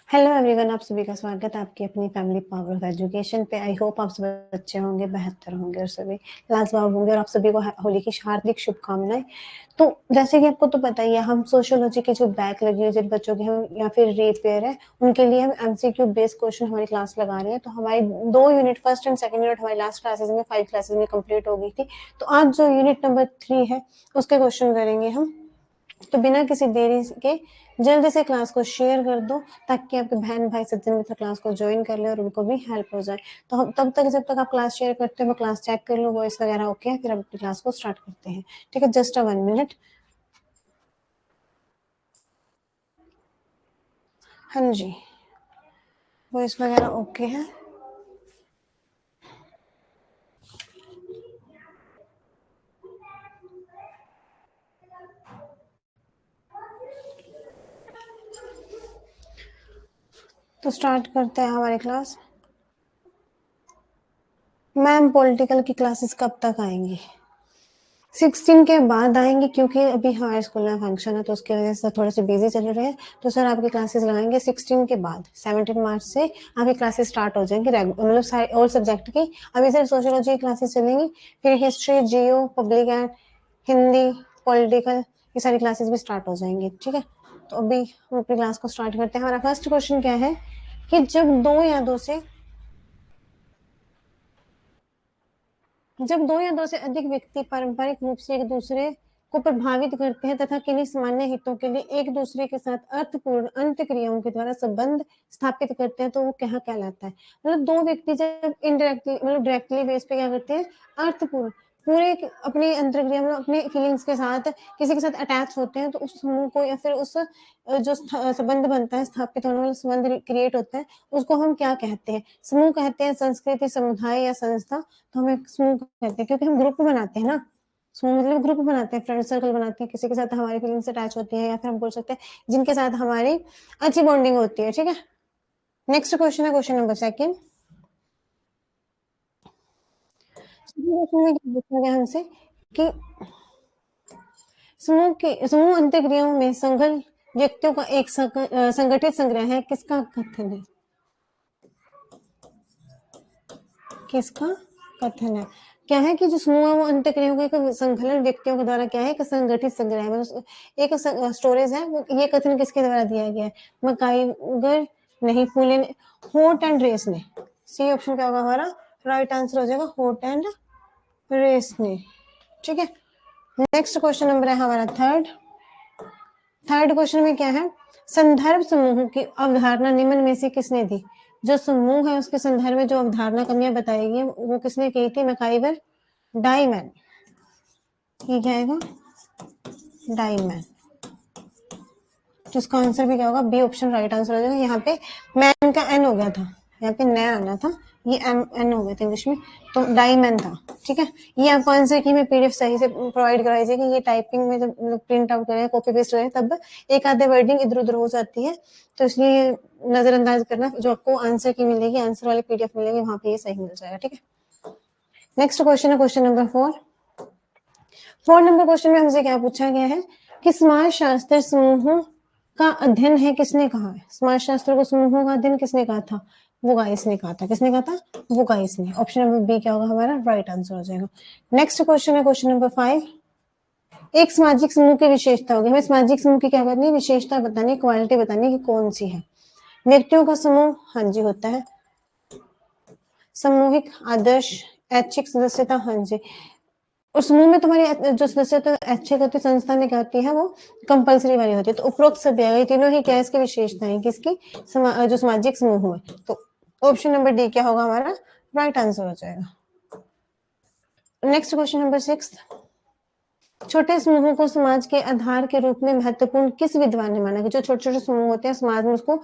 Hello everyone, आप सभी का स्वागत है आपकी अपनी फैमिली पावर ऑफ एजुकेशन पे। आई होप आप सभी अच्छे होंगे, बेहतर होंगे और सभी लाजवाब होंगे और आप सभी को होली की हार्दिक शुभकामनाएं। तो जैसे कि आपको तो पता ही है, हम सोशियोलॉजी के जो बैक लगी हुई जिन बच्चों के हम या फिर रीपेयर है उनके लिए हम एमसीक्यू बेस्ड क्वेश्चन हमारी क्लास लगा रहे हैं। तो हमारी 2 unit first and second unit हमारी लास्ट क्लासेस में 5 क्लासेस में कंप्लीट हो गई थी। तो आज जो यूनिट नंबर 3 है उसके क्वेश्चन करेंगे हम। तो बिना किसी देरी के जल्दी से क्लास को शेयर कर दो ताकि आपके बहन भाई सज्जन मित्र क्लास को ज्वाइन कर ले और उनको भी हेल्प हो जाए। तो हम तब तक जब तक आप क्लास शेयर करते हो मैं क्लास चेक कर लूँ वॉइस वगैरह ओके है, फिर हम अपनी क्लास को स्टार्ट करते हैं। ठीक है, जस्ट 1 मिनट। हाँ जी, वॉइस वगैरह ओके है। तो स्टार्ट करते हैं हमारी क्लास। मैम पॉलिटिकल की क्लासेस कब तक आएंगी? 16 के बाद आएंगे क्योंकि अभी हमारे स्कूल में फंक्शन है तो उसकी वजह से थोड़े से बिजी चल रहे हैं। तो सर आपकी क्लासेस लगाएंगे 16 के बाद। 17 मार्च से आपकी क्लासेस स्टार्ट हो जाएंगी मतलब ऑल सब्जेक्ट की। अभी सिर्फ सोशियोलॉजी की क्लासेस चलेंगी, फिर history, Jio, public and Hindi, political, ये सारी क्लासेस भी स्टार्ट हो जाएंगी। ठीक है, तो अभी हम अपनी क्लास को स्टार्ट करते हैं। हमारा फर्स्ट क्वेश्चन क्या है कि जब दो या दो से अधिक व्यक्ति पारंपरिक रूप से एक दूसरे को प्रभावित करते हैं तथा किन्हीं सामान्य हितों के लिए एक दूसरे के साथ अर्थपूर्ण अंतक्रियाओं के द्वारा संबंध स्थापित करते हैं तो वो क्या कहलाता है? मतलब दो व्यक्ति जब इनडायरेक्टली मतलब डायरेक्टली बेस पे क्या करते हैं, अर्थपूर्ण पूरे अपनी अंतर्क्रिया में अपने फीलिंग्स के साथ किसी के साथ अटैच होते हैं तो उस समूह को या फिर उस जो संबंध बनता है, स्थापित होने वाला संबंध क्रिएट होता है, उसको हम क्या कहते हैं? समूह कहते हैं, संस्कृति, समुदाय या संस्था। तो हम एक समूह कहते हैं क्योंकि हम ग्रुप बनाते हैं ना। समूह मतलब ग्रुप बनाते हैं, फ्रेंड सर्कल बनाते हैं, किसी के साथ हमारी फीलिंग्स अटैच होती है या फिर हम बोल सकते हैं जिनके साथ हमारी अच्छी बॉन्डिंग होती है। ठीक है, नेक्स्ट क्वेश्चन है क्वेश्चन नंबर 2। क्वेश्चन में क्या पूछा गया हमसे कि समूह अंतःक्रियाओं में संगठन व्यक्तियों का एक संगठित संग्रह है। किसका कथन है? किसका कथन है? क्या है कि जो समूह है वो अंतःक्रियाओं का एक संकलन व्यक्तियों के द्वारा क्या है, एक संगठित संग्रह है, मतलब एक स्टोरेज है। वो ये कथन किसके द्वारा दिया गया है? मकाइगर नहीं, फूले ने, होट एंड रेस ने। सी ऑप्शन क्या होगा हमारा? राइट आंसर हो जाएगा होट एंड रेस ने। ठीक है, नेक्स्ट क्वेश्चन नंबर है हमारा थर्ड क्वेश्चन में क्या है? संदर्भ समूह की अवधारणा निम्न में से किसने दी? जो समूह है उसके संदर्भ में जो अवधारणा कमियां बताई गई वो किसने की थी? मैकाइवर डाइमैन। ये क्या आएगा? डाइमैन। तो इसका आंसर भी क्या होगा? बी ऑप्शन राइट आंसर हो जाएगा। यहाँ पे मैन का एन हो गया था, यहाँ पे नया आना था, ये एम एन हो गया था इंग्लिश में, तो डाइमैन था। ठीक है, ये आपको आंसर की मैं पीडीएफ सही से प्रोवाइड कराई जाएगी। ये टाइपिंग में जब प्रिंट आउट करें, कॉपी पेस्ट करें, तब एक आधे वर्डिंग इधर उधर हो जाती है, तो इसलिए नजरअंदाज करना। जो आपको आंसर की मिलेगी, आंसर वाली पीडीएफ मिलेगी, वहां पे ये सही मिल जाएगा। ठीक है, नेक्स्ट क्वेश्चन है क्वेश्चन नंबर 4 नंबर क्वेश्चन में हमसे क्या पूछा गया है कि समाज शास्त्र समूहों का अध्ययन है किसने कहा है? समाज शास्त्र को समूहों का अध्ययन किसने कहा था? वो गाइस ने कहा था। किसने कहा था? वो गाइस ने। ऑप्शन नंबर बी क्या होगा हमारा? राइट आंसर हो जाएगा। नेक्स्ट क्वेश्चन है क्वेश्चन नंबर 5। एक सामाजिक समूह की विशेषता होगी। हमें सामाजिक समूह की क्या करनी है? विशेषता बतानी, क्वालिटी बतानी कि कौन सी है। व्यक्तियों का समूह, हाँ जी होता है। सामूहिक आदर्श, ऐच्छिक सदस्यता, हाँ जी। और समूह में तुम्हारी जो सदस्यता ऐच्छिक होती है, संस्था में क्या होती है? वो कंपलसरी वाली होती है। तो उपरोक्त सभी आएगा, ये तीनों ही क्या इसकी विशेषताएं किसकी? जो सामाजिक समूह है। तो ऑप्शन नंबर डी क्या होगा हमारा? राइट आंसर हो जाएगा। Next question number 6। छोटे समूहों को समाज के आधार के रूप में महत्वपूर्ण किस विद्वान ने माना? कि जो छोटे छोटे समूह होते हैं समाज में, उसको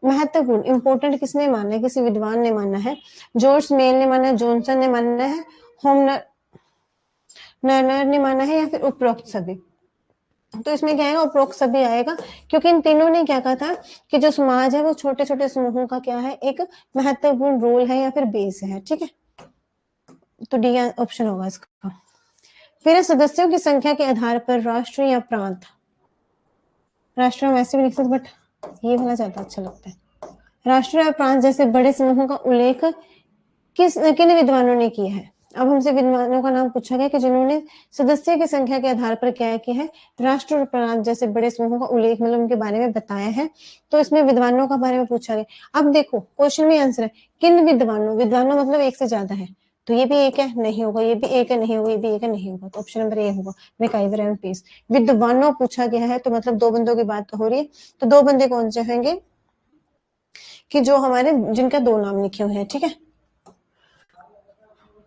महत्वपूर्ण इंपोर्टेंट किसने माना है? किसी विद्वान ने माना है। जॉर्ज मेल ने माना है, जॉनसन ने माना है, होमनर नर्नर ने माना है, या फिर उपरोक्त सभी? तो इसमें क्या आएगा? उपरोक्त सभी आएगा, क्योंकि इन तीनों ने क्या कहा था कि जो समाज है वो छोटे छोटे समूहों का क्या है? एक महत्वपूर्ण रोल है या फिर बेस है। ठीक है, तो डी ऑप्शन होगा इसका। फिर सदस्यों की संख्या के आधार पर राष्ट्र या प्रांत। राष्ट्र में वैसे भी लिख सकते, बट ये वाला ज्यादा अच्छा लगता है। राष्ट्र और प्रांत जैसे बड़े समूहों का उल्लेख किन विद्वानों ने किया है? अब हमसे विद्वानों का नाम पूछा गया कि जिन्होंने सदस्यों की संख्या के आधार पर क्या किया है, राष्ट्र और प्रांत जैसे बड़े समूहों का उल्लेख मतलब उनके बारे में बताया है। तो इसमें विद्वानों का बारे में पूछा गया। अब देखो क्वेश्चन में आंसर है किन विद्वानों, विद्वानों मतलब एक से ज्यादा है, तो ये भी एक है, नहीं होगा, ये भी एक है, नहीं होगा, ये भी एक है, नहीं होगा, तो ऑप्शन नंबर ए होगा, मैकाइवर एवं पीस। विद्वानों पूछा गया है तो मतलब दो बंदों की बात हो रही है, तो दो बंदे कौन से होंगे कि जो हमारे जिनका दो नाम लिखे हुए हैं, ठीक है।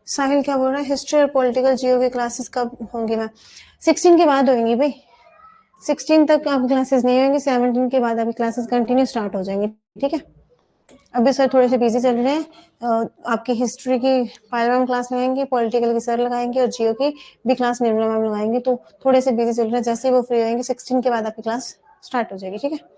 साहिल क्या बोल रहा है, हिस्ट्री और पॉलिटिकल जियो की क्लासेस कब होंगी मैम? 16 के बाद होंगी भाई, 16 तक आपकी क्लासेस नहीं होंगी, 17 के बाद आपकी क्लासेस कंटिन्यू स्टार्ट हो जाएंगी, ठीक है। अभी सर थोड़े से बिजी चल रहे हैं, आपकी हिस्ट्री की पायल मैम क्लास लगाएंगे, पॉलिटिकल की सर लगाएंगे और जियो की भी क्लास निर्मला मैम लगाएंगे, तो थोड़े से बिजी चल रहे हैं। जैसे ही वो फ्री होंगे 16 के बाद आपकी क्लास स्टार्ट हो जाएगी, ठीक है।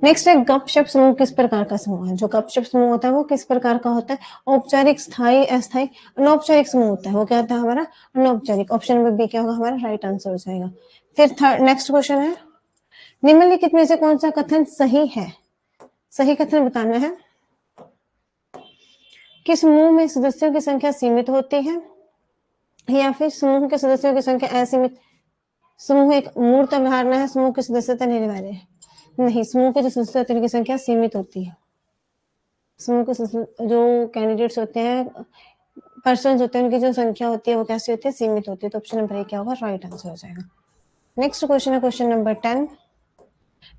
नेक्स्ट है गपशप समूह किस प्रकार का समूह है? जो गपशप समूह होता है वो किस प्रकार का होता है? औपचारिक, स्थायी, अस्थायी, अनौपचारिक समूह होता है। वो क्या होता है हमारा? अनौपचारिक। ऑप्शन नंबर बी क्या होगा हमारा राइट आंसर हो जाएगा। फिर थर्ड नेक्स्ट क्वेश्चन है, निम्नलिखित में से कौन सा कथन सही है? सही कथन बताना है कि समूह में सदस्यों की संख्या सीमित होती है, या फिर समूह के सदस्यों की संख्या असीमित। समूह एक मूर्त अवधारणा है, समूह की सदस्यता नहीं अनिवार्य है। नहीं, समूह के जो सदस्य होते हैं उनकी संख्या सीमित होती है। समूह के जो कैंडिडेट्स होते हैं, पर्सन होते हैं, उनकी जो संख्या होती है वो कैसी होती है? सीमित होती है। तो ऑप्शन नंबर ए क्या होगा? राइट आंसर हो जाएगा। नेक्स्ट क्वेश्चन है क्वेश्चन नंबर 10।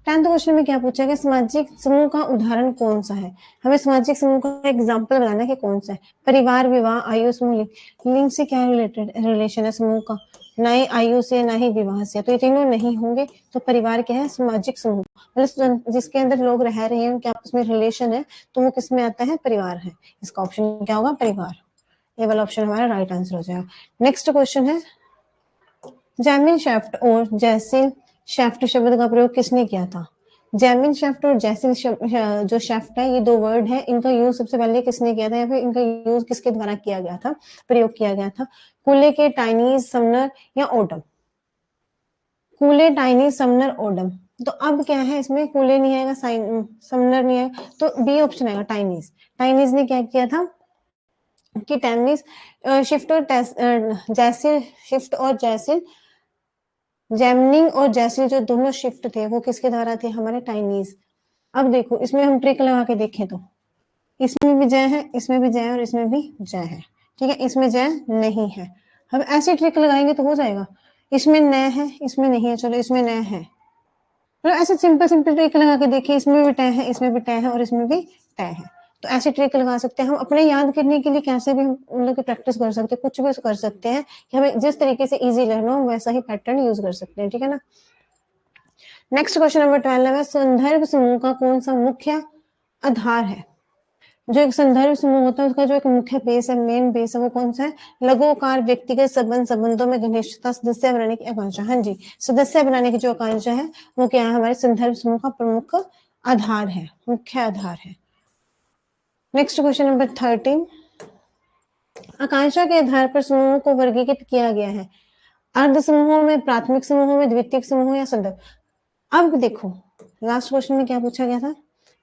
10th क्वेश्चन में क्या पूछा गया, सामाजिक समूह का उदाहरण कौन सा है? हमें सामाजिक समूह का एग्जाम्पल बताना है कि कौन सा है। परिवार, विवाह, आयु, समूह, लिंग से क्या रिलेशन है समूह का? ना ही आयु से, ना ही विवाह से, तो ये तीनों नहीं होंगे। तो परिवार क्या है? सामाजिक समूह, मतलब जिसके अंदर लोग रह रहे हैं उनके आपस में रिलेशन है, तो वो किस में आता है? परिवार है। इसका ऑप्शन क्या होगा? परिवार। ये वाला ऑप्शन हमारा राइट आंसर हो जाएगा। नेक्स्ट क्वेश्चन है, जैमिन शेफ्ट और जैसिल शेफ्ट शब्द का प्रयोग किसने किया था? जैमिन शेफ्ट और जैसिल जो शेफ्ट है, ये दो वर्ड है, इनका यूज सबसे पहले किसने किया था, या फिर इनका यूज किसके द्वारा किया गया था, प्रयोग किया गया था? कूले के, टाइनीज, समनर या ओडम? कूले, टाइनीज, Sumner, Odum. तो अब क्या है इसमें, कूले नहीं आएगा, समनर नहीं आएगा, तो बी ऑप्शन आएगा टाइनीज। टाइनीज ने क्या किया था कि टाइनीज शिफ्ट और जैसिल शिफ्ट और जैसिल, जैमनिंग और जैसिल जो दोनों शिफ्ट थे वो किसके द्वारा थे? हमारे टाइनीज। अब देखो इसमें हम ट्रिक लगा के देखें तो इसमें भी जय है, इसमें भी जय है और इसमें भी जय है, ठीक है। इसमें जय नहीं है, हम ऐसी ट्रिक लगाएंगे तो हो जाएगा। इसमें न है, इसमें नहीं है, चलो इसमें न है, मतलब ऐसे सिंपल सिंपल ट्रिक लगा के देखिए, इसमें भी टय है, इसमें भी टय है और इसमें भी टय है। तो ऐसे ट्रिक लगा सकते हैं हम अपने याद करने के लिए, कैसे भी हम उन लोग की प्रैक्टिस कर सकते हैं, कुछ भी कर सकते हैं कि हमें जिस तरीके से इजी लर्न हो वैसा ही पैटर्न यूज कर सकते हैं, ठीक है ना। नेक्स्ट क्वेश्चन नंबर 12 है, संदर्भ समूह का कौन सा मुख्य आधार है? जो एक संदर्भ समूह होता है उसका जो एक मुख्य बेस है, मेन बेस है, वो कौन सा है? लघुकार, व्यक्तिगत संबंध, संबंधों में घनिष्ठता, सदस्य बनाने की आकांक्षा। हाँ जी, सदस्य बनाने की जो आकांक्षा है वो क्या है? हमारे संदर्भ समूह का प्रमुख आधार है, मुख्य आधार है। नेक्स्ट क्वेश्चन नंबर 13, आकांक्षा के आधार पर समूहों को वर्गीकृत किया गया है, अर्ध समूहों में, प्राथमिक समूहों में, द्वितीयक समूह या संदर्भ। अब देखो लास्ट क्वेश्चन में क्या पूछा गया था?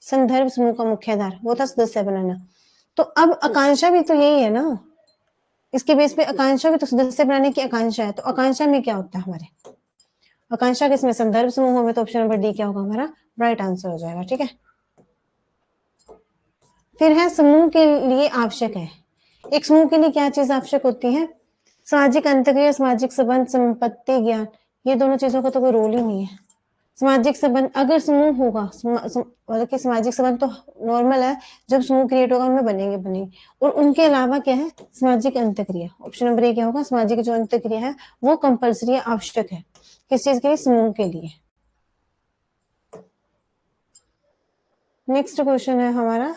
संदर्भ समूह का मुख्य आधार वो था सदस्य बनाना, तो अब आकांक्षा भी तो यही है ना, इसके बेस पे आकांक्षा भी तो सदस्य बनाने की आकांक्षा है। तो आकांक्षा में क्या होता है हमारे? आकांक्षा किसमें? संदर्भ समूहों में। तो ऑप्शन नंबर डी क्या होगा हमारा? राइट आंसर हो जाएगा, ठीक है। फिर है समूह के लिए आवश्यक है, एक समूह के लिए क्या चीज आवश्यक होती है? सामाजिक अंतर्क्रिया, सामाजिक संबंध, संपत्ति, ज्ञान। ये दोनों चीजों का तो कोई रोल ही नहीं है। सामाजिक संबंध, अगर समूह होगा, मतलब कि सामाजिक संबंध तो नॉर्मल है, जब समूह क्रिएट होगा उनमें बनेंगे, और उनके अलावा क्या है? सामाजिक अंतर्क्रिया। ऑप्शन नंबर ए क्या होगा? सामाजिक जो अंतर्क्रिया है वो कंपल्सरी आवश्यक है, किस चीज के लिए? समूह के लिए। नेक्स्ट क्वेश्चन है हमारा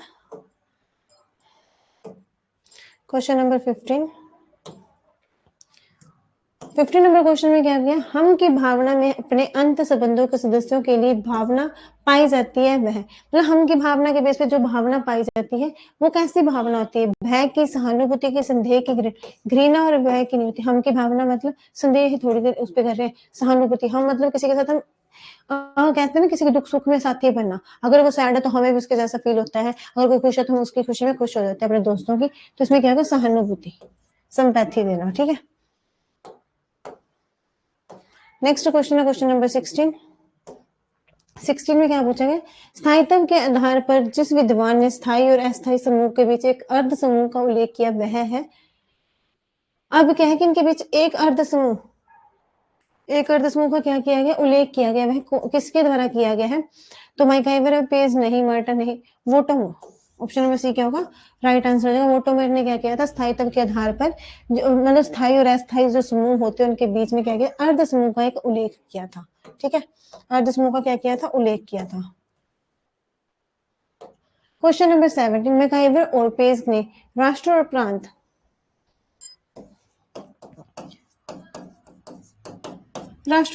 क्वेश्चन नंबर 15। 15 नंबर क्वेश्चन में क्या किया? हम की भावना में अपने अंत संबंधों के सदस्यों के लिए भावना पाई जाती है वह, मतलब हम की भावना के बेस पे जो भावना पाई जाती है वो कैसी भावना होती है? भय की, सहानुभूति की, संदेह की, घृणा और भय की नहीं होती। हम की भावना मतलब संदेह ही थोड़ी देर उस पर कर रहे हैं, सहानुभूति हम मतलब किसी के साथ हम कहते हैं ना किसी के दुख सुख में साथी बनना, अगर वो सैड है तो हमें भी उसके जैसा फील होता है, अगर कोई खुश है तो हम उसकी खुशी में खुश हो जाते हैं अपने दोस्तों की। तो इसमें क्या होगा, सहानुभूति, सिंपैथी देना। ठीक है, नेक्स्ट क्वेश्चन है क्वेश्चन नंबर 16 में क्या पूछा गया, स्थायित्व के आधार पर जिस विद्वान ने स्थायी और अस्थायी समूह के बीच एक अर्ध समूह का उल्लेख किया वह है। अब क्या है कि इनके बीच एक अर्ध समूह का क्या किया गया, उल्लेख किया गया, वह किसके द्वारा किया गया है, तो मैकाइवर, पेज नहीं, मर्टन नहीं, वोटोमो। ऑप्शन नंबर सी क्या होगा, राइट आंसर हो जाएगा। वोटोमर ने क्या किया था, स्थायित्व के आधार पर मतलब स्थायी और अस्थायी जो समूह होते हैं उनके बीच में क्या किया, अर्ध समूह का एक उल्लेख किया था। ठीक है, अर्ध समूह का क्या किया था, उल्लेख किया था। क्वेश्चन नंबर 17, मैकाइवर और पेज ने राष्ट्र और प्रांत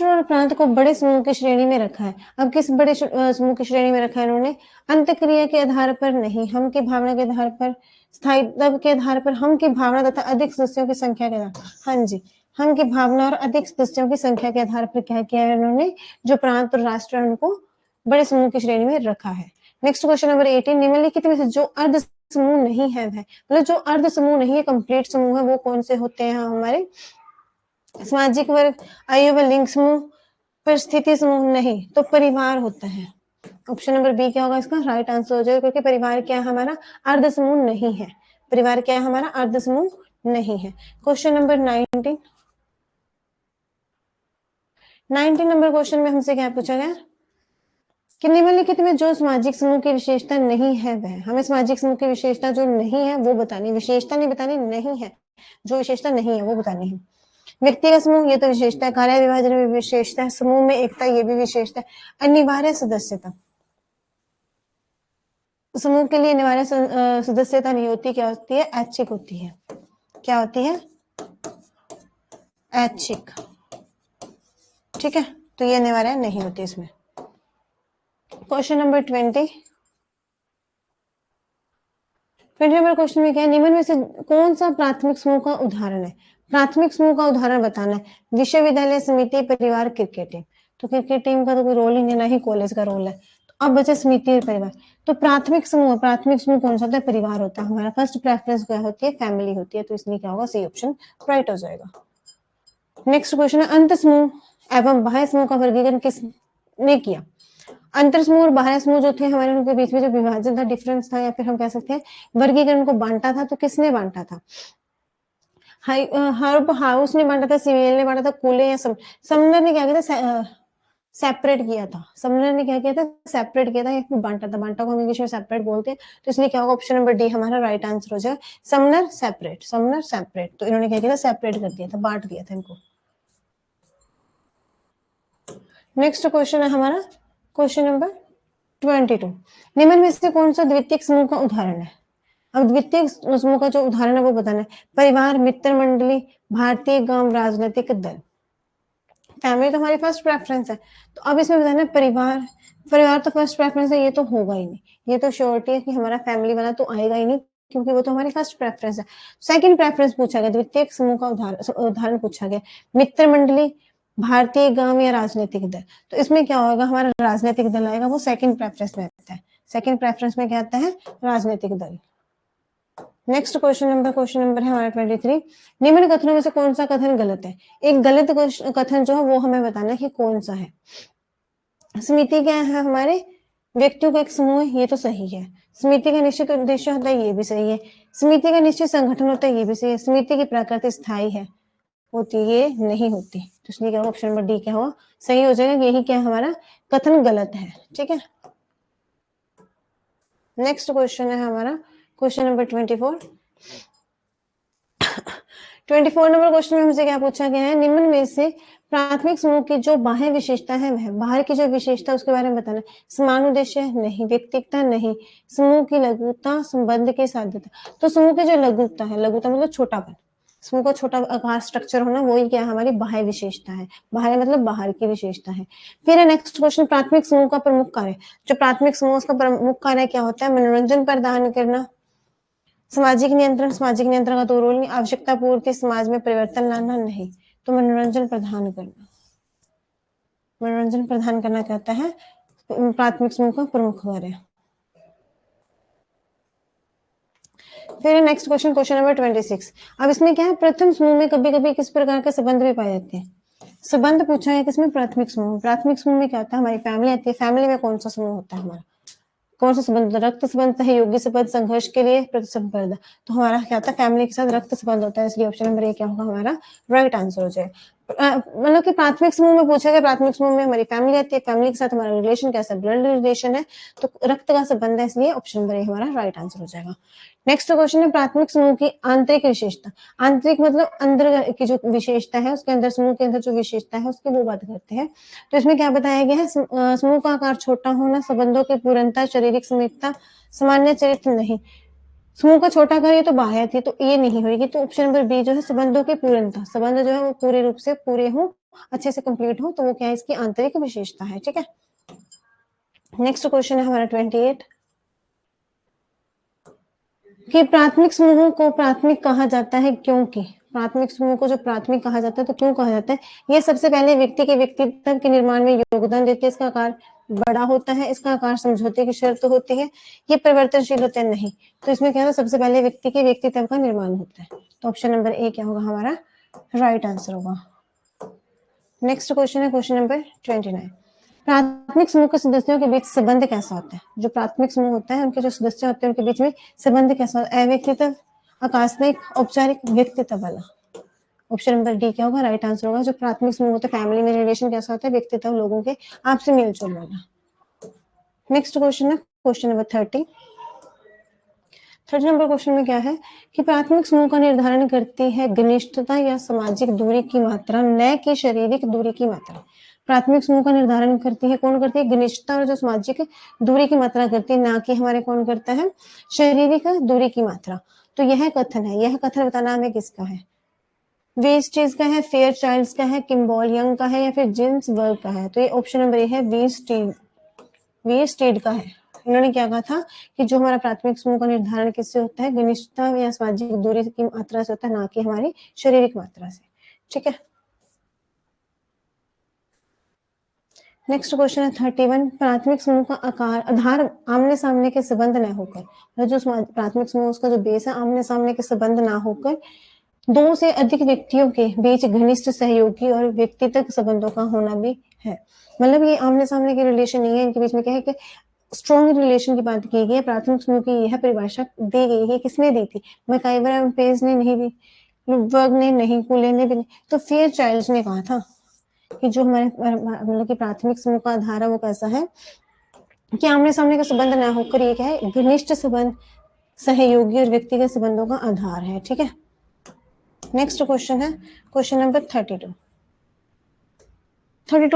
और प्रांत को बड़े समूह की श्रेणी में रखा है। अब किस बड़े समूह की श्रेणी में रखा है इन्होंने, अंतक्रिया के आधार पर नहीं, हम की भावना के आधार पर, स्थायित्व के आधार पर, हम की भावना तथा अधिक सदस्यों की संख्या के आधार। हाँ जी, हम की भावना और अधिक सदस्यों की संख्या के आधार पर क्या किया है इन्होंने, जो प्रांत और राष्ट्र उनको बड़े समूह की श्रेणी में रखा है। नेक्स्ट क्वेश्चन नंबर 18, निम्नलिखित में से जो अर्ध समूह नहीं है वह, मतलब जो अर्ध समूह नहीं है, कंप्लीट समूह है, वो कौन से होते हैं हमारे, सामाजिक वर्ग, आयु व लिंग समूह, परिस्थिति समूह नहीं, तो परिवार होता है। ऑप्शन नंबर बी क्या होगा इसका राइट आंसर हो जाएगा, क्योंकि परिवार क्या है हमारा, अर्ध समूह नहीं है। परिवार क्या है हमारा, अर्ध समूह नहीं है। क्वेश्चन नंबर 19 नंबर क्वेश्चन में हमसे क्या पूछा गया कि निम्नलिखित में जो सामाजिक समूह की विशेषता नहीं है वह, हमें सामाजिक समूह की विशेषता जो नहीं है वो बतानी, विशेषता नहीं बतानी, नहीं है, जो विशेषता नहीं है वो बतानी है। व्यक्तिगत समूह, ये तो विशेषता है, कार्य विभाजन में विशेषता है, समूह में एकता, ये भी विशेषता है, अनिवार्य सदस्यता, समूह के लिए अनिवार्य सदस्यता नहीं होती, क्या होती है, ऐच्छिक होती है। क्या होती है, ऐच्छिक। ठीक है, तो ये अनिवार्य नहीं होती इसमें। क्वेश्चन नंबर 20 नंबर क्वेश्चन में क्या है, निम्न में से कौन सा प्राथमिक समूह का उदाहरण है, प्राथमिक समूह का उदाहरण बताना है, विश्वविद्यालय, समिति, परिवार, क्रिकेट टीम। तो क्रिकेट टीम का तो कोई रोल ही नहीं, ना ही कॉलेज का रोल है। तो अब बचा समिति और परिवार। तो प्राथमिक समूह कौन सा होता है, परिवार होता है हमारा। फर्स्ट प्रेफरेंस क्या होती है, फैमिली होती है, तो इसलिए क्या होगा, सी ऑप्शन राइट हो जाएगा। नेक्स्ट क्वेश्चन है, अंत समूह एवं बाह्य समूह का वर्गीकरण किसने किया। अंतर समूह और बाह्य समूह जो थे हमारे, उनके बीच में जो विभाजन था, डिफरेंस था, या फिर हम कह सकते हैं वर्गीकरण को बांटा था, तो किसने बांटा था, हर्ब हाउस ने बांटा था, सीवीएल ने बांटा था, कूले या समनर ने क्या किया था, सेपरेट किया था। समनर ने क्या किया था, सेपरेट किया था, या फिर बांटा था। बांटा को हम इंग्लिश में सेपरेट बोलते हैं, तो इसलिए क्या होगा, ऑप्शन नंबर डी हमारा राइट आंसर हो जाएगा, समनर सेपरेट। तो इन्होंने क्या किया था, सेपरेट कर दिया था, बांट दिया था इनको। नेक्स्ट क्वेश्चन है हमारा क्वेश्चन नंबर 22, निम्न में से कौन सा द्वितीयक समूह का उदाहरण है। अब द्वितीयक समूह का जो उदाहरण है वो बताना है, परिवार, मित्र मंडली, भारतीय गांव, राजनीतिक दल। फैमिली तो हमारी फर्स्ट प्रेफरेंस है, तो अब इसमें बताना है परिवार तो फर्स्ट प्रेफरेंस है, ये तो होगा ही नहीं, ये तो श्योरिटी है कि हमारा फैमिली वाला तो आएगा ही नहीं, क्योंकि वो तो हमारी फर्स्ट प्रेफरेंस है। सेकंड प्रेफरेंस पूछा गया, द्वितीयक समूह का उदाहरण पूछा गया, मित्र मंडली, भारतीय गांव या राजनीतिक दल। तो इसमें क्या होगा, हमारा राजनीतिक दल आएगा, वो सेकंड प्रेफरेंस में आता है। सेकंड प्रेफरेंस में क्या आता है, राजनीतिक दल। नेक्स्ट क्वेश्चन नंबर है हमारा 23, निम्न कथनों में से कौन सा कथन गलत है। एक गलत कथन जो है वो हमें बताना है कि कौन सा है। समिति क्या है हमारे, व्यक्तियों का एक समूह है, ये तो सही है। समिति का निश्चित उद्देश्य होता है, ये भी सही है। समिति का निश्चित संगठन होता है, ये भी सही है। समिति की प्रकृति स्थायी है, होती ये नहीं होती, तो इसलिए क्या ऑप्शन नंबर डी क्या हुआ, सही हो जाएगा। यही क्या हमारा कथन गलत है। ठीक है, नेक्स्ट क्वेश्चन है हमारा क्वेश्चन नंबर 24 नंबर क्वेश्चन में हमसे क्या पूछा गया है, निम्न में से प्राथमिक समूह की जो बाह्य विशेषता है वह, बाहर की जो विशेषता उसके बारे में बताना है। समान उद्देश्य नहीं, व्यक्तिगता नहीं, समूह की लघुता, संबंध की साध्यता। तो समूह की जो लघुता है, लघुता मतलब छोटापन, समूह का छोटा आकार स्ट्रक्चर होना, वही क्या हमारी बाह्य विशेषता है। बाहर मतलब बाहर की विशेषता है। फिर है नेक्स्ट क्वेश्चन, प्राथमिक समूह का प्रमुख कार्य, जो प्राथमिक समूह उसका प्रमुख कार्य क्या होता है, मनोरंजन प्रदान करना, सामाजिक नियंत्रण का तो रोल नहीं, आवश्यकता पूर्ति, समाज में परिवर्तन लाना नहीं, तो मनोरंजन प्रदान करना। मनोरंजन प्रदान करना कहता है प्राथमिक समूह का प्रमुख कार्य। फिर नेक्स्ट क्वेश्चन, क्वेश्चन नंबर 26। अब इसमें क्या है, प्रथम समूह में कभी कभी किस प्रकार के संबंध भी पाए जाते हैं। संबंध पूछा है किसमें, प्राथमिक समूह। प्राथमिक समूह में क्या होता है, हमारी फैमिली आती है। फैमिली में कौन सा समूह होता है हमारा, कौन सा संबंध, रक्त संबंध, सहयोगी संबंध, संघर्ष के लिए प्रतिस्पर्धा। तो हमारा क्या होता है, फैमिली के साथ रक्त संबंध होता है, इसलिए ऑप्शन नंबर ए क्या होगा हमारा राइट आंसर हो जाए। मतलब कि प्राथमिक समूह में पूछा गया, प्राथमिक समूह में हमारी फैमिली आती है, फैमिली के साथ हमारा रिलेशन कैसा, ब्लड रिलेशन है, तो रक्त का संबंध है, इसलिए ऑप्शन नंबर ए हमारा राइट आंसर हो जाएगा। नेक्स्ट क्वेश्चन है प्राथमिक समूह की आंतरिक विशेषता। आंतरिक मतलब अंदर की जो विशेषता है, उसके अंदर समूह के अंदर जो विशेषता है उसकी वो बात करते हैं। तो इसमें क्या बताया गया है, समूह का आकार छोटा होना, संबंधों की पूर्णता, शारीरिक समीपता, सामान्य चरित्र नहीं। समूह का छोटा आकार ये तो बाह्य थी, तो ये नहीं होगी। तो ऑप्शन नंबर बी जो है संबंधों की पूर्णता, संबंध जो है वो पूरे रूप से पूरे हो, अच्छे से कंप्लीट हो, तो वो क्या है, इसकी आंतरिक विशेषता है। ठीक है, नेक्स्ट क्वेश्चन है हमारा 28 कि प्राथमिक समूहों को प्राथमिक कहा जाता है क्योंकि, प्राथमिक समूह को जो प्राथमिक कहा जाता है तो क्यों कहा जाता है। ये सबसे पहले व्यक्ति के व्यक्तित्व के निर्माण में योगदान देते हैं, इसका आकार बड़ा होता है, इसका आकार समझौते की शर्त होती है, ये परिवर्तनशील होते हैं नहीं। तो इसमें क्या है, सबसे पहले व्यक्ति के व्यक्तित्व का निर्माण होता है, तो ऑप्शन नंबर ए क्या होगा हमारा राइट आंसर होगा। नेक्स्ट क्वेश्चन है क्वेश्चन नंबर 29। प्राथमिक समूह के सदस्यों के बीच संबंध कैसा होता है। जो प्राथमिक समूह होता है उनके जो सदस्य होते हैं उनके बीच में संबंध कैसा होता है, अव्यक्तित्व, आकस्मिक, औपचारिक, व्यक्तित्व वाला। ऑप्शन नंबर डी क्या होगा राइट आंसर होगा। जो प्राथमिक समूह होता है फैमिली में रिलेशन कैसा होता है, व्यक्तित्व, लोगों के आपसी मेलजोल वाला। नेक्स्ट क्वेश्चन है क्वेश्चन नंबर 30 नंबर क्वेश्चन में क्या है कि प्राथमिक समूह का निर्धारण करती है घनिष्ठता या सामाजिक दूरी की मात्रा, न कि शारीरिक दूरी की मात्रा। प्राथमिक समूह का निर्धारण करती है, कौन करती है, घनिष्ठता और जो सामाजिक दूरी की मात्रा करती है, ना कि हमारे कौन करता है, शारीरिक दूरी की मात्रा। तो यह कथन है, यह कथन बताना हमें किसका है, वेस्टेज का है, फेयर चाइल्ड्स का है, किम्बॉल यंग का है, या फिर जिम्स वर्ग का है। तो ये ऑप्शन नंबर ए है वेस्टेड का है। इन्होंने क्या कहा था कि जो हमारा प्राथमिक समूह का निर्धारण किससे होता है, घनिष्ठता या सामाजिक दूरी की मात्रा से होता है, ना कि हमारी शारीरिक मात्रा से। ठीक है, नेक्स्ट क्वेश्चन है 31। प्राथमिक समूह का आकार आधार आमने सामने के संबंध न होकर, जो प्राथमिक समूह उसका जो बेस है आमने सामने के संबंध ना होकर दो से अधिक व्यक्तियों के बीच घनिष्ठ सहयोगी और व्यक्तिगत संबंधों का होना भी है। मतलब ये आमने सामने के रिलेशन नहीं है, इनके बीच में क्या है कि स्ट्रॉन्ग रिलेशन की बात की गई है। प्राथमिक समूह की यह परिभाषा दी गई है, किसने दी थी, मैकाइवर एवं पेज ने नहीं दी, वर्ग ने नहीं, कुले ने भी नहीं, तो फेयर चाइल्ड्स ने कहा था कि जो हमारे मतलब कि प्राथमिक समूह का आधार है वो कैसा है कि आमने सामने का संबंध ना होकर ये क्या है, घनिष्ठ संबंध, सहयोगी और व्यक्तिगत संबंधों का आधार है। ठीक है, नेक्स्ट क्वेश्चन है क्वेश्चन नंबर 32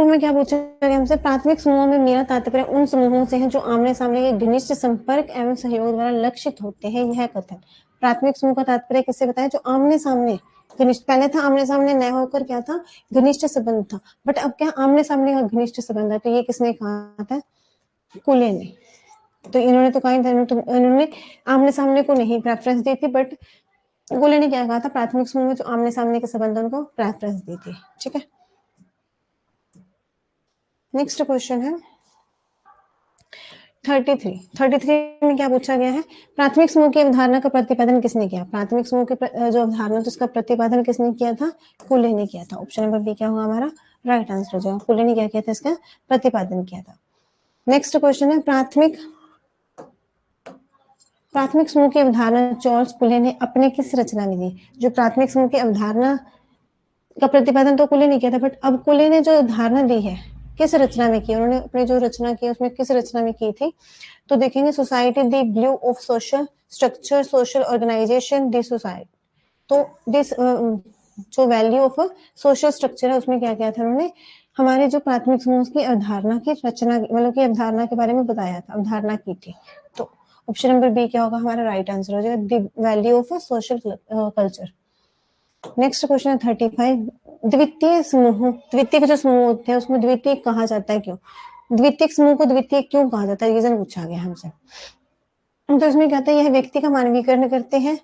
में क्या पूछा गया हमसे, प्राथमिक समूहों में मेरा तात्पर्य उन समूहों से है जो आमने सामने के घनिष्ठ संपर्क एवं सहयोग द्वारा लक्षित होते हैं। यह कथन, प्राथमिक समूह का तात्पर्य किससे बताया, जो आमने सामने घनिष्ठ, पहले था आमने सामने न होकर क्या था, घनिष्ठ संबंध था, बट अब क्या आमने सामने का घनिष्ठ संबंध है। तो ये किसने कहा था, कुले ने। तो इन्होंने तो कहा इन्होंने आमने सामने को नहीं प्रेफरेंस दी थी, बट कुले ने क्या कहा था, प्राथमिक समूह में जो आमने सामने के संबंध उनको प्रेफरेंस दी थी। ठीक है, नेक्स्ट क्वेश्चन है 33 में क्या पूछा गया है, प्राथमिक समूह की अवधारणा का प्रतिपादन किसने किया। प्राथमिक समूह की जो अवधारणा तो उसका प्रतिपादन किसने किया था, कुले ने किया था। ऑप्शन नंबर बी क्या होगा हमारा राइट आंसर हो जाएगा, कुले ने क्या किया था, इसका प्रतिपादन किया था। नेक्स्ट क्वेश्चन है प्राथमिक समूह की अवधारणा चार्ल्स कुले ने अपने किस रचना में दी। जो प्राथमिक समूह की अवधारणा का प्रतिपादन तो कुले ने किया था, बट अब कुले ने जो धारणा दी है किस रचना में की, उन्होंने अपनी जो रचना की उसमें किस रचना में की थी। तो देखेंगे society the blue of social structure, social organisation, the society. तो दिस जो वैल्यू ऑफ सोशल स्ट्रक्चर है उसमें क्या किया था उन्होंने, हमारे जो प्राथमिक समूह की अवधारणा की रचना मतलब की अवधारणा के बारे में बताया था, अवधारणा की थी। तो ऑप्शन नंबर बी क्या होगा हमारा राइट आंसर हो जाएगा, the value of social culture. Next question है 35। द्वितीय समूह, द्वितीय के जो समूह होते हैं उसमें द्वितीय कहा जाता है क्यों, द्वितीय समूह को द्वितीय क्यों कहा जाता है, रीजन पूछा गया हमसे। तो इसमें कहते हैं यह व्यक्ति का मानवीकरण करते हैं,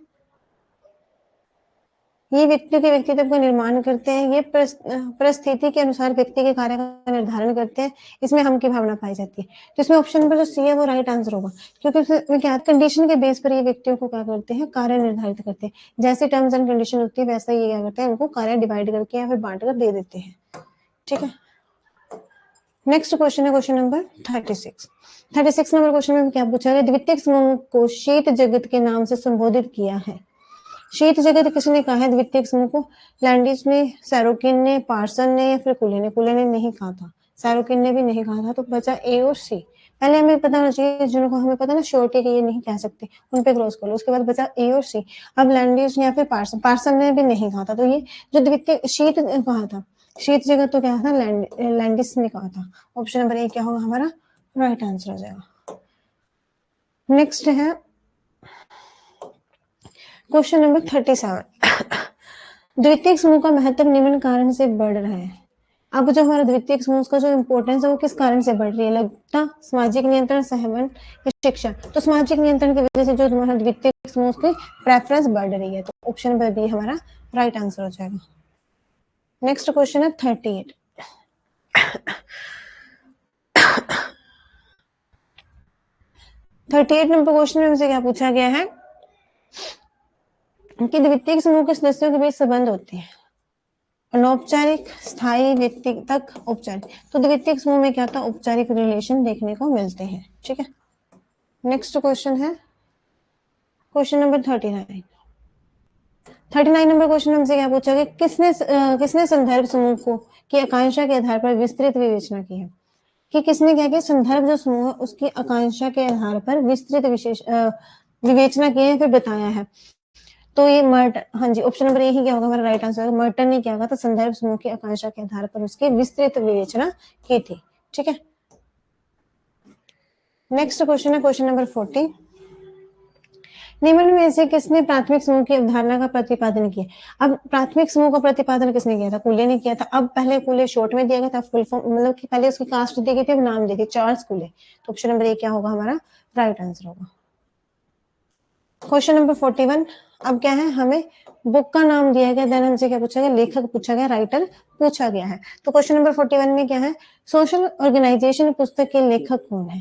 ये व्यक्ति के व्यक्तित्व का निर्माण करते हैं, ये परिस्थिति के अनुसार व्यक्ति के कार्य का निर्धारण करते हैं, इसमें हम की भावना पाई जाती है। तो इसमें ऑप्शन नंबर जो सी है वो राइट आंसर होगा, क्योंकि उसमें क्या कंडीशन के बेस पर ये व्यक्तियों को क्या करते हैं, कार्य निर्धारित करते हैं। जैसे टर्म्स एंड कंडीशन होती है वैसा ये क्या करते हैं, उनको कार्य डिवाइड करके या फिर बांट कर दे देते हैं। ठीक है, नेक्स्ट क्वेश्चन है क्वेश्चन नंबर 36 नंबर क्वेश्चन में क्या पूछा गया, द्वितीयक समूह को शीत जगत के नाम से संबोधित किया है। शीत जगत किसने कहा है द्वितीयक समूह को? लैंडिस ने, सैरोकिन ने, पार्सन ने या फिर कुले ने? कुले ने नहीं कहा था, सैरोकिन ने भी नहीं कहा था, तो बचा ए और सी। पहले हमें पता होना चाहिए, जिनको हमें पता ना श्योरिटी कि ये नहीं कह सकते, उन पे क्रॉस करो। उसके बाद बचा ए और सी। अब लैंडिस या फिर पार्सन ने भी नहीं कहा था, तो ये जो द्वितीय शीत कहा था, शीत जगत तो क्या था, लैंडिस ने कहा था। ऑप्शन नंबर ए क्या होगा हमारा राइट आंसर हो जाएगा। नेक्स्ट है क्वेश्चन नंबर 37। द्वितीयक समूह का महत्व निम्न कारण से बढ़ रहा है। अब जो हमारा द्वितीयक समूह का जो इम्पोर्टेंस है वो किस कारण से बढ़ रही है? लगता, सामाजिक नियंत्रण, सहवन या शिक्षा? तो सामाजिक नियंत्रण की वजह से जो हमारा द्वितीयक समूह की प्रेफरेंस बढ़ रही है, तो ऑप्शन नंबर बी हमारा राइट आंसर हो जाएगा। नेक्स्ट क्वेश्चन है 38। 38 नंबर क्वेश्चन में हमसे क्या पूछा गया है कि द्वितीयक समूह के सदस्यों के बीच संबंध होते हैं, अनौपचारिक, स्थायी, व्यक्तिगत, औपचारिक। तो द्वितीयक समूह में क्या था, औपचारिक रिलेशन देखने को मिलते हैं। ठीक है, नेक्स्ट क्वेश्चन है क्वेश्चन नंबर 39। 39 नंबर क्वेश्चन हमसे क्या पूछा गया, किसने संदर्भ समूह को की आकांक्षा के आधार पर विस्तृत विवेचना की है? कि किसने क्या किया, संदर्भ जो समूह है उसकी आकांक्षा के आधार पर विस्तृत विवेचना की है, फिर बताया है। तो ये मर्टन, हाँ जी, ऑप्शन नंबर ए ही क्या होगा हमारा राइट आंसर। मर्टन ने क्या कहा था, संदर्भ समूह की आकांक्षा के आधार पर उसकी विस्तृत विवेचना की थी। ठीक है, नेक्स्ट क्वेश्चन है क्वेश्चन नंबर 40। निम्न में से किसने प्राथमिक समूह की अवधारणा का प्रतिपादन किया? अब प्राथमिक समूह का प्रतिपादन किसने किया था? कुले ने किया था। अब पहले कुले शॉर्ट में दिया गया था, फुल फॉर्म मतलब कि पहले उसकी कास्ट दी गई थी, अब नाम दी थी, चार्ल्स कुले। तो ऑप्शन नंबर ए क्या होगा हमारा राइट आंसर होगा। Question number 41। अब क्या है, हमें बुक का नाम दिया गया, देन हमसे क्या पूछा गया, लेखक पूछा गया, राइटर पूछा गया है। तो क्वेश्चन नंबर 41 में क्या है, सोशल ऑर्गेनाइजेशन पुस्तक के लेखक कौन है?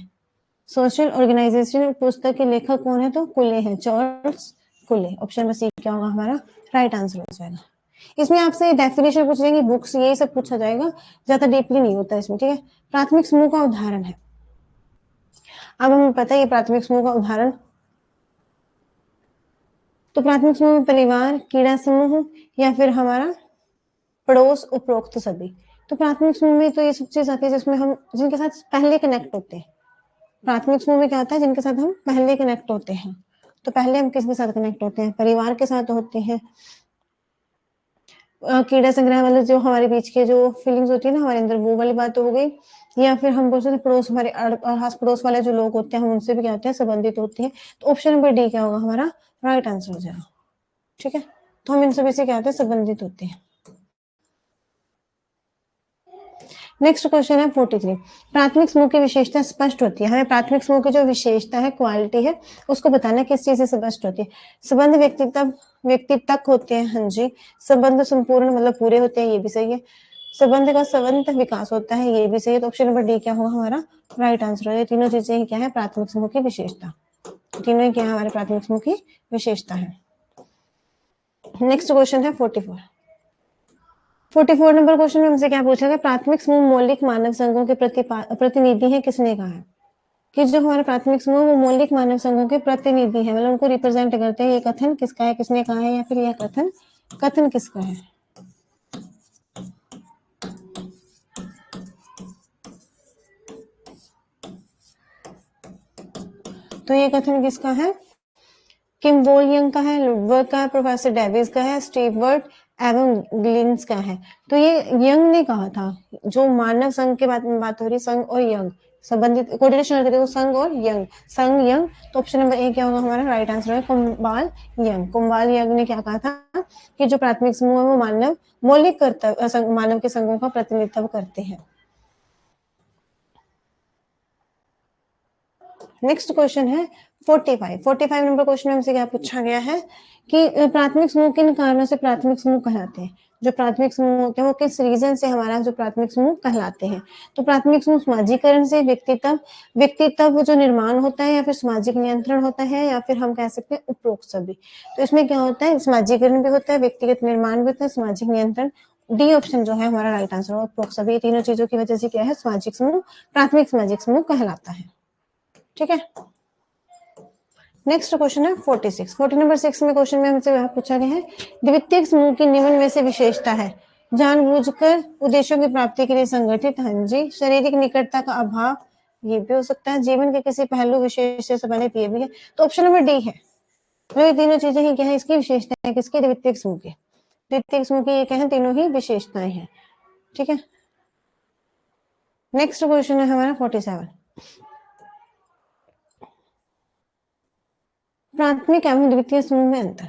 सोशल ऑर्गेनाइजेशन पुस्तक के लेखक कौन है? तो कुले हैं, चार्ल्स कुले। ऑप्शन नंबर सी क्या होगा हमारा राइट आंसर हो जाएगा। इसमें आपसे डेफिनेशन पूछ लेंगे, बुक्स, यही सब पूछा जाएगा, ज्यादा डीपली नहीं होता इसमें। ठीक है, प्राथमिक समूह का उदाहरण है। अब हमें पता है ये प्राथमिक समूह का उदाहरण, तो प्राथमिक समूह में परिवार, कीड़ा समूह या फिर हमारा पड़ोस, उपरोक्त सभी। तो प्राथमिक समूह में तो ये सब चीज आती है जिसमें हम जिनके साथ पहले कनेक्ट होते हैं। प्राथमिक समूह में क्या होता है, जिनके साथ हम पहले कनेक्ट होते हैं। तो पहले हम किसके साथ कनेक्ट होते हैं? परिवार के साथ होते हैं। कीड़ा संग्रह वाले जो हमारे बीच के जो फीलिंग्स होती है ना हमारे अंदर, वो वाली बात तो हो गई। या फिर हम बोल सकते हैं पड़ोस, हमारे आस पड़ोस वाले जो लोग होते हैं हम उनसे भी क्या होते हैं, संबंधित होते हैं। तो ऑप्शन नंबर डी क्या होगा हमारा राइट आंसर हो जाएगा। ठीक है, तो हम इन सभी से क्या होते हैं, संबंधित होते हैं। नेक्स्ट क्वेश्चन है 43। प्राथमिक समूह की विशेषता स्पष्ट होती है। हमें प्राथमिक समूह की जो विशेषता है, क्वालिटी है, उसको बताना किस चीज से स्पष्ट होती है? संबंध व्यक्तित्व होते हैं, हाँ जी। संबंध संपूर्ण मतलब पूरे होते हैं, ये भी सही है। संबंध का संबंध विकास होता है, ये भी सही है। तो ऑप्शन नंबर डी क्या होगा हमारा राइट आंसर है। तीनों चीजें ही क्या है, प्राथमिक समूह की विशेषता। तीनों ही क्या है, हमारे प्राथमिक समूह की विशेषता है। नेक्स्ट क्वेश्चन है 44। 44 नंबर क्वेश्चन में हमसे क्या पूछा गया, प्राथमिक समूह मौलिक मानव संघों के प्रतिनिधि है, किसने कहा है? कि जो हमारे प्राथमिक समूह वो मौलिक मानव संघों के प्रतिनिधि है, मतलब उनको रिप्रेजेंट करते हैं। ये कथन किसका है, किसने कहा है, या फिर यह कथन किसका है? तो ये कथन किसका है? किम यंग का है, लुडबर्ग का है, प्रोफेसर डेविस का है, स्टीव वर्ट एवं ग्लिंस का है। तो ये यंग ने कहा था, जो मानव संघ के बात हो रही, संघ और यंग संबंधित कोऑर्डिनेशन करते थे, संघ और यंग, संघ यंग। तो ऑप्शन नंबर ए क्या होगा हमारा राइट आंसर है, कुम्बाल यंग ने क्या कहा था कि जो प्राथमिक समूह है वो मौलिक मानव के संघों का प्रतिनिधित्व करते हैं। नेक्स्ट क्वेश्चन है 45 नंबर क्वेश्चन में हमसे क्या पूछा गया है कि प्राथमिक समूह किन कारणों से प्राथमिक समूह कहलाते हैं। जो प्राथमिक समूह होते हैं वो किस रीजन से हमारा जो प्राथमिक समूह कहलाते हैं। तो प्राथमिक समूह समाजीकरण से, व्यक्तित्व जो निर्माण होता है, या फिर सामाजिक नियंत्रण होता है, या फिर हम कह सकते हैं उपरोक्त सभी। तो इसमें क्या होता है, समाजीकरण भी होता है, व्यक्तिगत निर्माण भी होता है, सामाजिक नियंत्रण। डी ऑप्शन जो है हमारा राइट आंसर, उपरोक्त सभी तीनों चीजों की वजह से क्या है, सामाजिक समूह, प्राथमिक सामाजिक समूह कहलाता है। ठीक है, नेक्स्ट क्वेश्चन है 40 नंबर 6 में क्वेश्चन में हमसे पूछा गया है, द्वितीयक समूह की निम्न में से विशेषता है। जानबूझकर उद्देश्यों की प्राप्ति के लिए संगठित, हाँ जी। शारीरिक निकटता का अभाव, ये भी हो सकता है। जीवन के किसी पहलू विशेष से संबंधित, ये भी है। तो ऑप्शन नंबर डी है। तो ये तीनों चीजें ही क्या है, इसकी विशेषता है किसकी, द्वितीयक समूह की। द्वितीयक समूह की ये क्या है, तीनों ही विशेषताएं हैं। ठीक है, नेक्स्ट क्वेश्चन है हमारा 47, प्राथमिक एवं द्वितीय समूह में अंतर।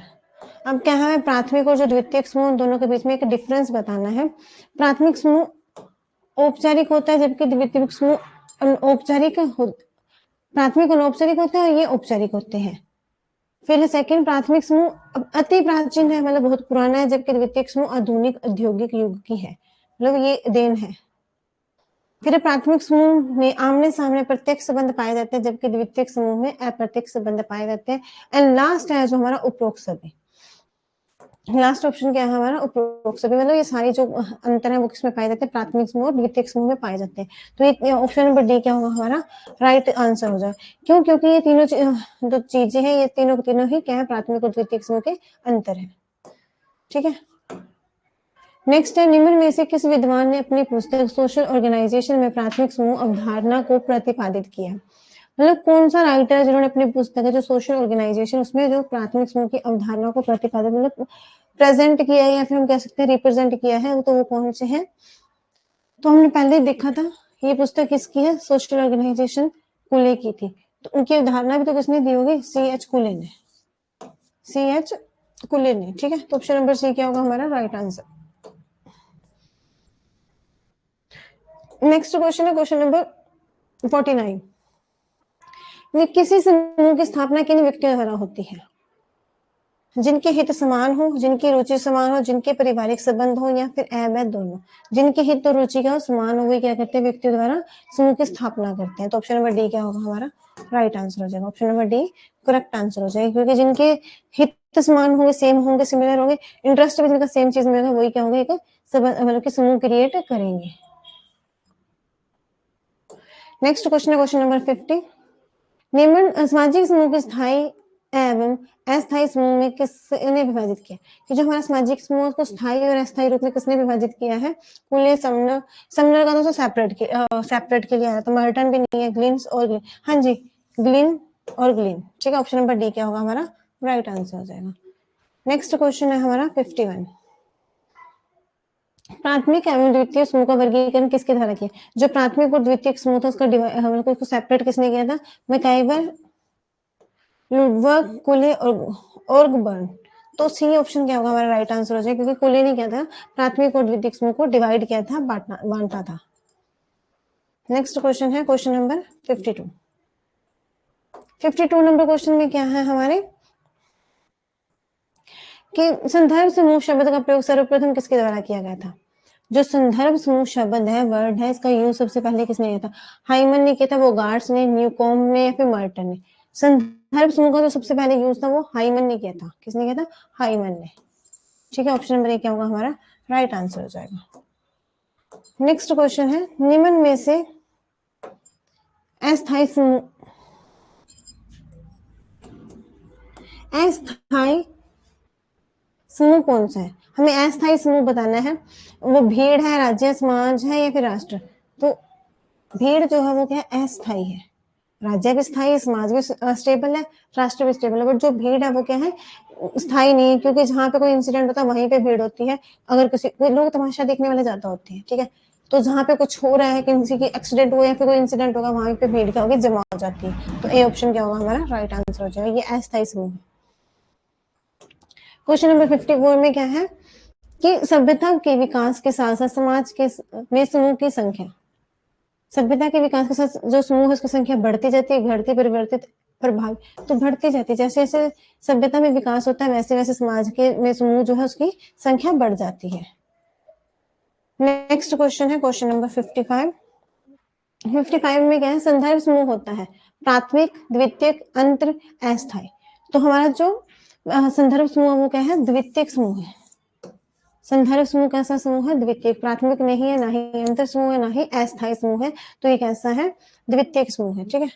अब क्या है, प्राथमिक और जो द्वितीयक समूह दोनों के बीच में एक डिफरेंस बताना है। प्राथमिक समूह औपचारिक होता है, जबकि द्वितीयक समूह अनौपचारिक प्राथमिक अनौपचारिक होते हैं और ये औपचारिक होते हैं। फिर सेकंड, प्राथमिक समूह अति प्राचीन है, मतलब बहुत पुराना है, जबकि द्वितीयक समूह आधुनिक औद्योगिक युग की है, मतलब ये देन है। फिर प्राथमिक समूह में आमने सामने प्रत्यक्ष संबंध पाए जाते हैं, जबकि द्वितीयक समूह में अप्रत्यक्ष संबंध पाए जाते हैं। एंड लास्ट है जो हमारा उपरोक्त सभी। लास्ट ऑप्शन क्या है हमारा, उपरोक्त सभी, मतलब ये सारी जो अंतर है वो किसमें पाए जाते हैं, प्राथमिक समूह और द्वितीयक समूह में पाए जाते हैं। तो ये ऑप्शन नंबर डी क्या होगा हमारा राइट आंसर हो जाए। क्यों, क्योंकि ये तीनों जो चीजें हैं, ये तीनों ही क्या है, प्राथमिक और द्वितीयक समूह के अंतर है। ठीक है, नेक्स्ट है, निम्न में से किस विद्वान ने अपनी पुस्तक सोशल ऑर्गेनाइजेशन में प्राथमिक समूह अवधारणा को प्रतिपादित किया। मतलब कौन सा राइटर है जिन्होंने अपनी पुस्तक है जो सोशल ऑर्गेनाइजेशन, उसमें जो प्राथमिक समूह की अवधारणा को प्रतिपादित, मतलब प्रेजेंट किया है, या फिर हम कह सकते हैं रिप्रेजेंट किया है, तो वो कौन से हैं। तो हमने पहले देखा था, ये पुस्तक किसकी है, सोशल ऑर्गेनाइजेशन कुले की थी। तो उनकी अवधारणा भी तो किसने दी होगी, C.H. कुले ने, C.H. कुले ने। ठीक है, तो ऑप्शन नंबर सी क्या होगा हमारा राइट आंसर। नेक्स्ट क्वेश्चन है क्वेश्चन नंबर 49, किसी समूह की स्थापना किन व्यक्तियों द्वारा होती है। जिनके हित समान हो, जिनकी रुचि समान हो, जिनके पारिवारिक संबंध हो, या फिर अवैध दोनों। जिनके हित और रुचि का समान हो, वे क्या करते हैं, व्यक्तियों द्वारा समूह की स्थापना करते हैं। तो ऑप्शन नंबर डी क्या होगा हमारा राइट आंसर हो जाएगा। Option number D correct answer हो जाएगा, क्योंकि जिनके हित समान होंगे, सेम होंगे, सिमिलर होंगे, इंटरेस्ट भी जिनका सेम चीज में होगा, वही क्या होंगे, एक मतलब कि समूह क्रिएट करेंगे। नेक्स्ट क्वेश्चन है क्वेश्चन नंबर 50, निम्न सामाजिक समूह के स्थायी एवं अस्थायी समूह में किसने विभाजित किया। कि जो हमारा सामाजिक समूह उसको स्थायी और अस्थायी रूप में किसने विभाजित किया है, कुले, समनर का तो सेपरेट के लिए आया, तो मर्टन भी नहीं है, ग्लिन्स और ग्लिन, हाँ जी, ग्लिन और ग्लिन। ठीक है, ऑप्शन नंबर डी क्या होगा हमारा राइट आंसर हो जाएगा। नेक्स्ट क्वेश्चन है हमारा 51, प्राथमिक एवं द्वितीय समूह का वर्गीकरण किसके द्वारा किया। जो प्राथमिक और द्वितीय समूह था उसका सेपरेट किसने किया था, मैकाइवर, लुडवर्ग, कुले और ऑर्गबर्न। तो सी ऑप्शन क्या होगा हमारा राइट आंसर हो जाएगा, क्योंकि कुले ने क्या था, प्राथमिक और द्वितीय समूह को डिवाइड किया था, बांटा था। नेक्स्ट क्वेश्चन है क्वेश्चन नंबर 52 नंबर क्वेश्चन में क्या है हमारे कि संदर्भ समूह शब्द का प्रयोग सर्वप्रथम किसके द्वारा किया गया था। जो संदर्भ समूह शब्द है, वर्ड है, इसका यूज सबसे पहले किसने किया था, हाइमन ने किया था, वो गार्ड्स ने, न्यूकॉम ने, या फिर मर्टन ने। संदर्भ समूह का जो सबसे पहले यूज था वो हाइमन ने किया था। किसने किया था, हाइमन ने। ठीक है, ऑप्शन नंबर ए क्या होगा हमारा राइट आंसर हो जाएगा। नेक्स्ट क्वेश्चन है, निम्न में से अस्थायी समूह कौन सा है। हमें अस्थायी समूह बताना है, वो भीड़ है, राज्य, समाज है, या फिर राष्ट्र। तो भीड़ जो है वो क्या है, अस्थायी है। राज्य भी स्थायी है, समाज भी स्टेबल है, राष्ट्र भी स्टेबल है, बट जो भीड़ है वो क्या है, स्थायी नहीं है, क्योंकि जहाँ पे कोई इंसिडेंट होता है वहीं पे भीड़ होती है। अगर कोई लोग तमाशा देखने वाले ज्यादा होते हैं, ठीक है, तो जहाँ पे कुछ हो रहा है, किसी की एक्सीडेंट हुआ या फिर कोई इंसिडेंट होगा, वहां पे भीड़ क्या होगी, जमा हो जाती है। तो ए ऑप्शन क्या होगा हमारा राइट आंसर हो जाएगा, ये अस्थायी समूह है। क्वेश्चन नंबर 54 में क्या है कि सभ्यता के विकास के साथ साथ समाज के में समूह की संख्या, सभ्यता के विकास के साथ जो समूह है उसकी संख्या बढ़ती जाती है, घटती, परिवर्तित, प्रभाव तो बढ़ती जाती है। जैसे जैसे सभ्यता में विकास होता है वैसे वैसे समाज के में समूह जो है उसकी संख्या बढ़ जाती है। नेक्स्ट क्वेश्चन है क्वेश्चन नंबर 55। 55 में क्या है, संदर्भ समूह होता है प्राथमिक, द्वितीयक, अंतर, अस्थायी। तो हमारा जो संदर्भ समूह वो क्या है, द्वितीयक समूह है। संदर्भ समूह कैसा समूह है, द्वितीयक। प्राथमिक नहीं है, ना ही अंतर समूह है, ना ही अस्थायी समूह है, तो ये कैसा है, द्वितीयक समूह है। ठीक है,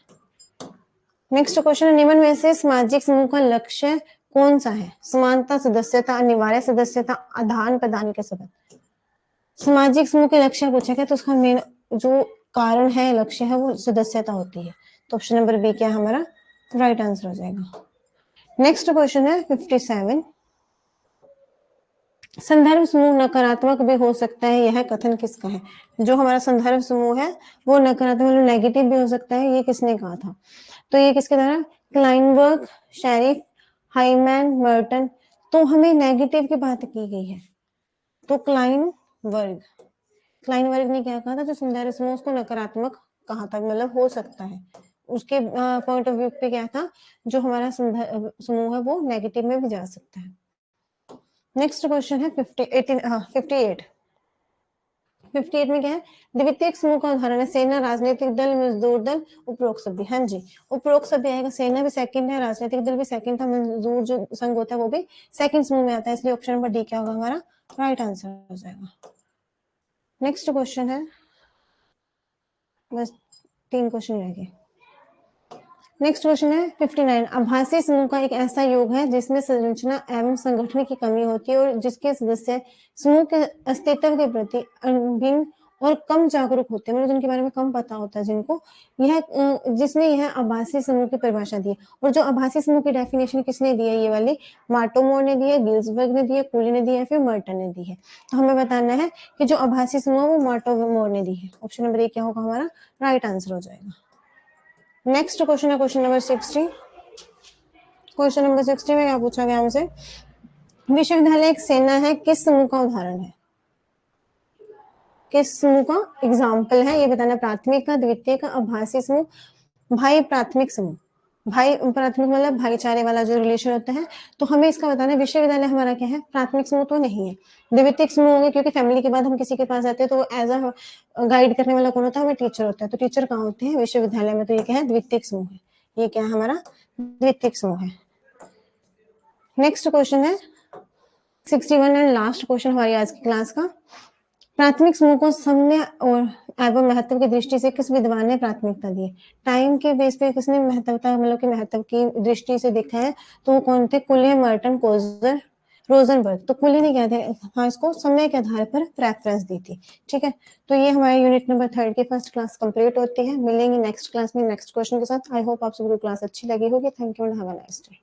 नेक्स्ट क्वेश्चन है, निम्न में से सामाजिक समूह का लक्ष्य कौन सा है? समानता, सदस्यता, अनिवार्य सदस्यता, आदान प्रदान के संबंध। सामाजिक समूह के लक्ष्य पूछा गया तो उसका मेन जो कारण है, लक्ष्य है, वो सदस्यता होती है। तो ऑप्शन नंबर बी क्या हमारा राइट आंसर हो जाएगा। नेक्स्ट क्वेश्चन है 57। संदर्भ समूह नकारात्मक भी हो सकता है, यह कथन किसका है? जो हमारा संदर्भ समूह है वो नकारात्मक मतलब नेगेटिव भी हो सकता है, ये किसने कहा था? तो ये किसके द्वारा, क्लाइनबर्ग, शेरिफ, हाइमैन, मर्टन। तो हमें नेगेटिव की बात की गई है, तो क्लाइनबर्ग ने क्या कहा था, जो संदर्भ समूह उसको नकारात्मक कहा था, मतलब हो सकता है उसके पॉइंट ऑफ व्यू पे क्या था, जो हमारा संदर्भ समूह है वो नेगेटिव में भी जा सकता है। नेक्स्ट क्वेश्चन है 58 में क्या है, द्वितीयक समूह का उदाहरण है सेना, राजनीतिक दल, मजदूर दल, उपरोक्त सभी। हाँ जी, उपरोक्त सभी आएगा, सेना भी सेकंड है, राजनीतिक दल भी सेकंड था, मजदूर जो संघ होता है वो भी सेकंड समूह में आता है, इसलिए ऑप्शन नंबर डी क्या होगा हमारा राइट आंसर हो जाएगा। नेक्स्ट क्वेश्चन है, बस 3 क्वेश्चन रह गए। नेक्स्ट क्वेश्चन है 59। आभासी समूह का एक ऐसा योग है जिसमें संरचना एवं संगठन की कमी होती है और जिसके सदस्य समूह के अस्तित्व के प्रति अभिन्न और कम जागरूक होते हैं, मतलब जिनके बारे में कम पता होता है, जिनको जिसने यह आभासी समूह की परिभाषा दी है। और जो आभासी समूह की डेफिनेशन किसने दी है, ये वाली मार्टोमोर ने दी है, गिल्सबर्ग ने दी है, कूली ने दी है, फिर मर्टन ने दी है। तो हमें बताना है कि जो आभासी समूह वो मार्टोमोर ने दी है। ऑप्शन नंबर ए क्या होगा हमारा राइट आंसर हो जाएगा। नेक्स्ट क्वेश्चन है क्वेश्चन नंबर 60। क्वेश्चन नंबर 60 में क्या पूछा गया हमसे, विश्वविद्यालय एक सेना है, किस समूह का उदाहरण है? किस समूह का एग्जाम्पल है ये बताना, प्राथमिक का, द्वितीय का, आभासी समूह, भाई प्राथमिक समूह। भाई प्राथमिक मतलब भाईचारे वाला जो रिलेशन होता है, तो हमें इसका बताना है विश्वविद्यालय हमारा क्या है, प्राथमिक समूह तो नहीं है। द्वितीय समूह होंगे क्योंकि फैमिली के बाद हम किसी के पास जाते हैं तो एज अ गाइड करने वाला कौन होता है, हमें टीचर होता है। तो टीचर कहाँ होते हैं, विश्वविद्यालय में। तो ये क्या है, द्वितीय समूह है। ये क्या है हमारा द्वितीय समूह है। नेक्स्ट क्वेश्चन है 61 एंड लास्ट क्वेश्चन हमारी आज की क्लास का, प्राथमिक समूह को समय और एवं महत्व की दृष्टि से किस विद्वान ने प्राथमिकता दी? टाइम के बेस पे किसने महत्वता मतलब कि महत्व की दृष्टि से देखा है, तो वो कौन थे, कुले, मर्टन, कोजर, रोजनबर्ग। तो कुले ने क्या था, इसको समय के आधार पर प्रेफरेंस दी थी। ठीक है, तो ये हमारे यूनिट नंबर 3 की फर्स्ट क्लास कंप्लीट होती है। मिलेंगे नेक्स्ट क्लास में नेक्स्ट क्वेश्चन के साथ। आई होप आप सबको क्लास अच्छी लगी होगी। Thank you and have a nice day.